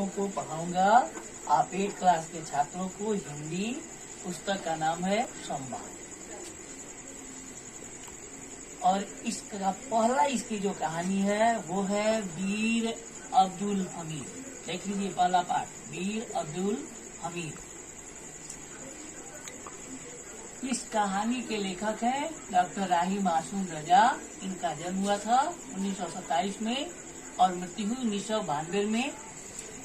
छात्रों को पढ़ाऊंगा। आप 8 क्लास के छात्रों को हिंदी। पुस्तक का नाम है संवाद। और इसका पहला इसकी जो कहानी है वो है वीर अब्दुल हमीद। देख लीजिए पहला पाठ, वीर अब्दुल हमीद। इस कहानी के लेखक हैं डॉक्टर राही मासूम रजा। इनका जन्म हुआ था 1927 में और मृत्यु हुई 1992 में।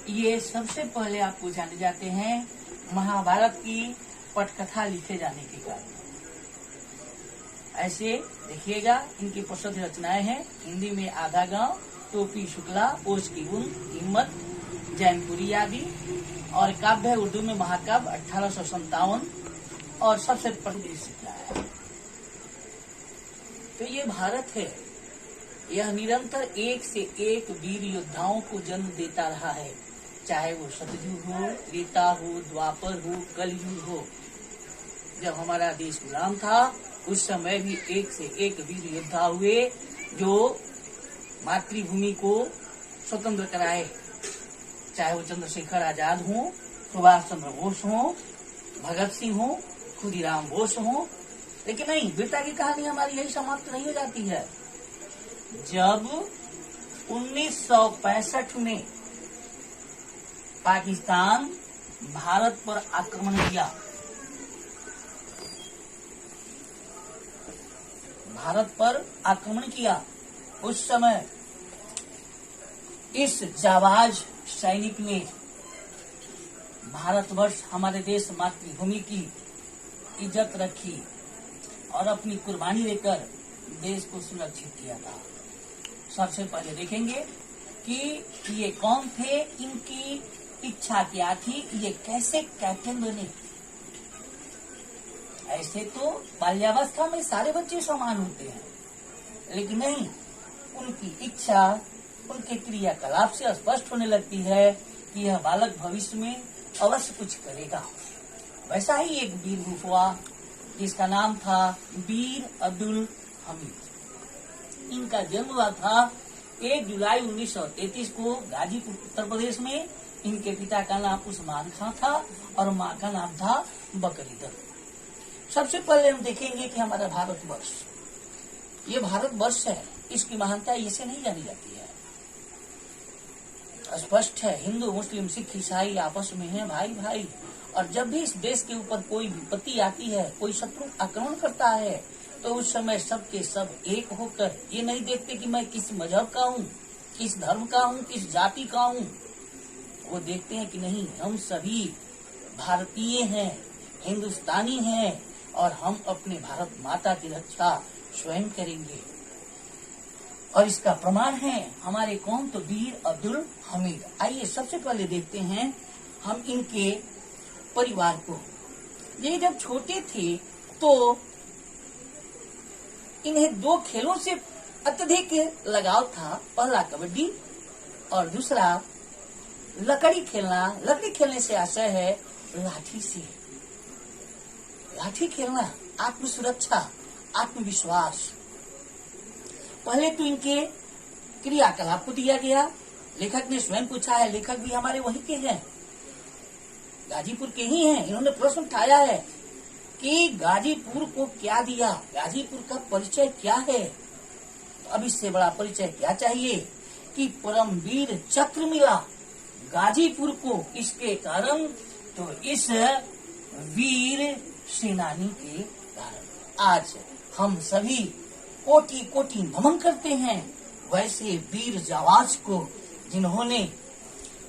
ये सबसे पहले आपको जाने जाते हैं महाभारत की पटकथा लिखे जाने के कारण। ऐसे देखिएगा इनकी प्रसिद्ध रचनाएं हैं। हिंदी में आधा गांव, टोपी शुक्ला, ओश की बूंद, हिम्मत, जैनपुरी आदि। और काव्य है उर्दू में महाकाव्य 1857 और सबसे प्रसिद्ध है। तो ये भारत है, यह निरंतर एक से एक वीर योद्धाओं को जन्म देता रहा है, चाहे वो सतयुग हो, त्रेता हो, द्वापर हो, कलयुग हो। जब हमारा देश गुलाम था उस समय भी एक से एक वीर योद्धा हुए जो मातृभूमि को स्वतंत्र कराए, चाहे वो चंद्रशेखर आजाद हो, सुभाष चंद्र बोस हो, भगत सिंह हो, खुदीराम बोस हो। लेकिन नहीं, वीरता की कहानी हमारी यही समाप्त नहीं हो जाती है। जब 1965 में पाकिस्तान भारत पर आक्रमण किया, उस समय इस जाबाज सैनिक ने भारतवर्ष, हमारे देश मातृभूमि की इज्जत रखी और अपनी कुर्बानी देकर देश को सुरक्षित किया था। सबसे पहले देखेंगे कि ये कौन थे, इनकी इच्छा क्या थी, ये कैसे कैप्टन बने। ऐसे तो बाल्यावस्था में सारे बच्चे समान होते हैं, लेकिन नहीं, उनकी इच्छा उनके क्रियाकलाप से स्पष्ट होने लगती है कि यह बालक भविष्य में अवश्य कुछ करेगा। वैसा ही एक वीर हुआ जिसका नाम था वीर अब्दुल हमीद। इनका जन्म हुआ था 1 जुलाई 1933 को गाजीपुर उत्तर प्रदेश में। इनके पिता का नाम उस्मान खां था और माँ का नाम था बकरीदर। सबसे पहले हम देखेंगे कि हमारा भारतवर्ष, ये भारतवर्ष है, इसकी महानता इससे नहीं जानी जाती है। स्पष्ट है, हिंदू मुस्लिम सिख ईसाई आपस में हैं भाई भाई। और जब भी इस देश के ऊपर कोई विपत्ति आती है, कोई शत्रु आक्रमण करता है, तो उस समय सब के सब एक होकर ये नहीं देखते कि मैं किस मजहब का हूँ, किस धर्म का हूँ, किस जाति का हूँ। वो देखते हैं कि नहीं, हम सभी भारतीय हैं, हिंदुस्तानी हैं और हम अपने भारत माता की रक्षा स्वयं करेंगे। और इसका प्रमाण है हमारे कौन, तो वीर अब्दुल हमीद। आइए सबसे पहले देखते हैं हम इनके परिवार को। ये जब छोटे थे तो इन्हें 2 खेलों से अत्यधिक लगाव था। पहला कबड्डी और दूसरा लकड़ी खेलना। लकड़ी खेलने से आशय है लाठी से। लाठी खेलना, आत्म सुरक्षा, आत्मविश्वास। पहले तो इनके क्रियाकलाप को दिया गया। लेखक ने स्वयं पूछा है, लेखक भी हमारे वहीं के हैं, गाजीपुर के ही हैं। इन्होंने प्रश्न उठाया है कि गाजीपुर को क्या दिया, गाजीपुर का परिचय क्या है। तो अब इससे बड़ा परिचय क्या चाहिए कि परमवीर चक्र मिला गाजीपुर को। इसके कारण, तो इस वीर सेनानी के कारण आज हम सभी कोटि कोटि नमन करते हैं वैसे वीर जाबाज को, जिन्होंने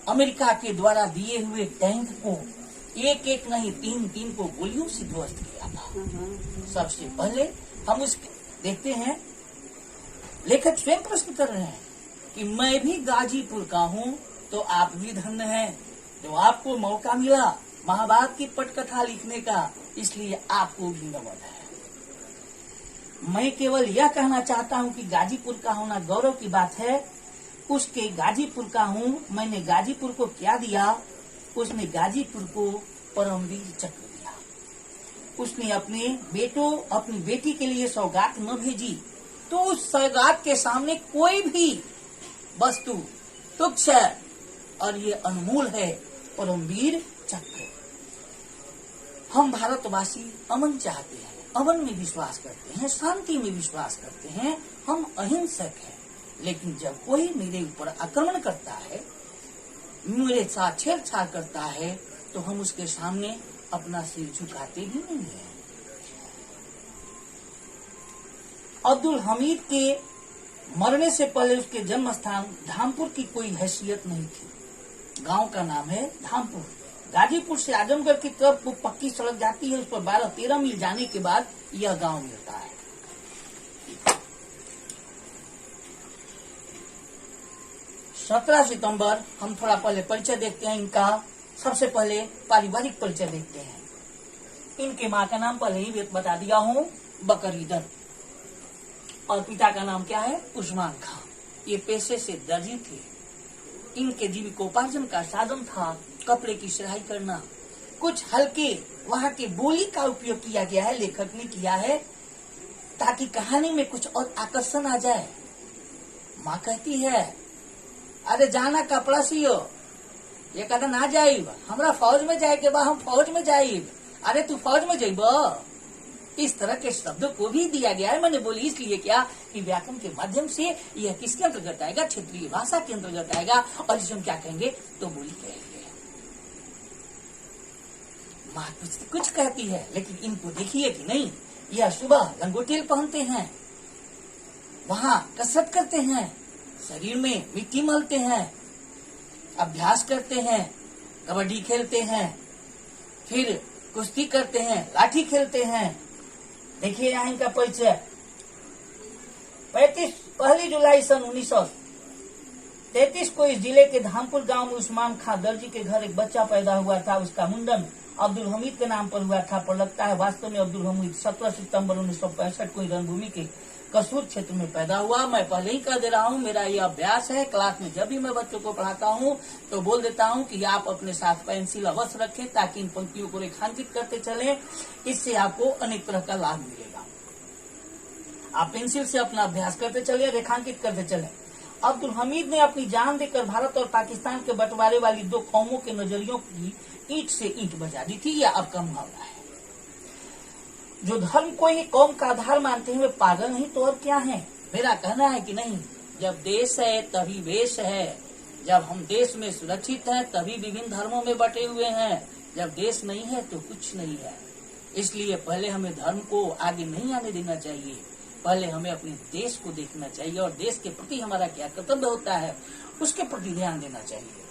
अमेरिका के द्वारा दिए हुए टैंक को एक एक नहीं 3-3 को गोलियों से ध्वस्त किया था। सबसे पहले हम उस देखते हैं, लेखक स्वयं प्रश्न कर रहे हैं कि मैं भी गाजीपुर का हूँ तो आप भी धन्य हैं जो आपको मौका मिला महाभारत की पटकथा लिखने का, इसलिए आपको भी नमन है। मैं केवल यह कहना चाहता हूँ कि गाजीपुर का होना गौरव की बात है। उसके गाजीपुर का हूँ, मैंने गाजीपुर को क्या दिया, उसने गाजीपुर को परमवीर चक्र दिया। उसने अपने अपनी बेटी के लिए सौगात न भेजी तो उस सौगात के सामने कोई भी वस्तु तुच्छ और ये अनमोल है परमवीर चक्र। हम भारतवासी अमन चाहते हैं, अमन में विश्वास करते हैं, शांति में विश्वास करते हैं, हम अहिंसक हैं। लेकिन जब कोई मेरे ऊपर आक्रमण करता है, मेरे साथ छेड़छाड़ करता है, तो हम उसके सामने अपना सिर झुकाते भी नहीं हैं। अब्दुल हमीद के मरने से पहले उसके जन्म स्थान धामपुर की कोई हैसियत नहीं थी। गांव का नाम है धामपुर। गाजीपुर से आजमगढ़ की तरफ वो पक्की सड़क जाती है, उस पर 12-13 मील जाने के बाद यह गांव मिलता है। 17 सितंबर हम थोड़ा पहले परिचय देखते हैं इनका। सबसे पहले पारिवारिक परिचय देखते हैं। इनके माँ का नाम पहले ही बता दिया हूँ, बकरीदन, और पिता का नाम क्या है, उस्मान खान। ये पेशे से दर्जी थे। इनके जीविकोपार्जन का साधन था कपड़े की सिलाई करना। कुछ हल्के वहाँ के बोली का उपयोग किया गया है, लेखक ने किया है, ताकि कहानी में कुछ और आकर्षण आ जाए। माँ कहती है, अरे जाना कपड़ा सियो, ये कहता ना जाइब, हमरा फौज में जाए के बाद हम फौज में जाइब। अरे तू फौज में जाइब। इस तरह के शब्द को भी दिया गया है। मैंने बोली इसलिए क्या कि व्याकरण के माध्यम से यह किसके अंतर्गत आएगा, क्षेत्रीय भाषा के अंतर्गत आएगा, और इसे हम क्या कहेंगे, तो बोली कहेंगे। माँ कुछ कहती है, लेकिन इनको देखिए कि नहीं, यह सुबह लंगोटेल पहनते हैं, वहाँ कसरत करते हैं, शरीर में मिट्टी मलते हैं, अभ्यास करते हैं, कबड्डी खेलते हैं, फिर कुश्ती करते हैं, लाठी खेलते हैं। देखिए यहाँ इनका परिचय। 1 जुलाई सन 1933 को इस जिले के धामपुर गांव में उस्मान खां दर्जी के घर एक बच्चा पैदा हुआ था। उसका मुंडन अब्दुल हमीद के नाम पर हुआ था, पर लगता है वास्तव में अब्दुल हमीद 17 सितंबर 1965 को रणभूमि के कसूर क्षेत्र में पैदा हुआ। मैं पहले ही कह दे रहा हूँ, मेरा ये अभ्यास है। क्लास में जब भी मैं बच्चों को पढ़ाता हूँ तो बोल देता हूँ कि आप अपने साथ पेंसिल अवश्य रखें, ताकि इन पंक्तियों को रेखांकित करते चलें। इससे आपको अनेक तरह का लाभ मिलेगा। आप पेंसिल से अपना अभ्यास करते चले, रेखांकित करते चले। अब्दुल हमीद ने अपनी जान देकर भारत और पाकिस्तान के बंटवारे वाली 2 कौमों के नजरियों की ईंट से ईंट बजा दी थी। यह अब का मुहावरा है। जो धर्म को ही कौम का आधार मानते हैं वे पागल नहीं तो और क्या हैं। मेरा कहना है कि नहीं, जब देश है तभी वेश है। जब हम देश में सुरक्षित हैं तभी विभिन्न धर्मों में बटे हुए हैं। जब देश नहीं है तो कुछ नहीं है। इसलिए पहले हमें धर्म को आगे नहीं आने देना चाहिए। पहले हमें अपने देश को देखना चाहिए और देश के प्रति हमारा क्या कर्तव्य होता है उसके प्रति ध्यान देना चाहिए।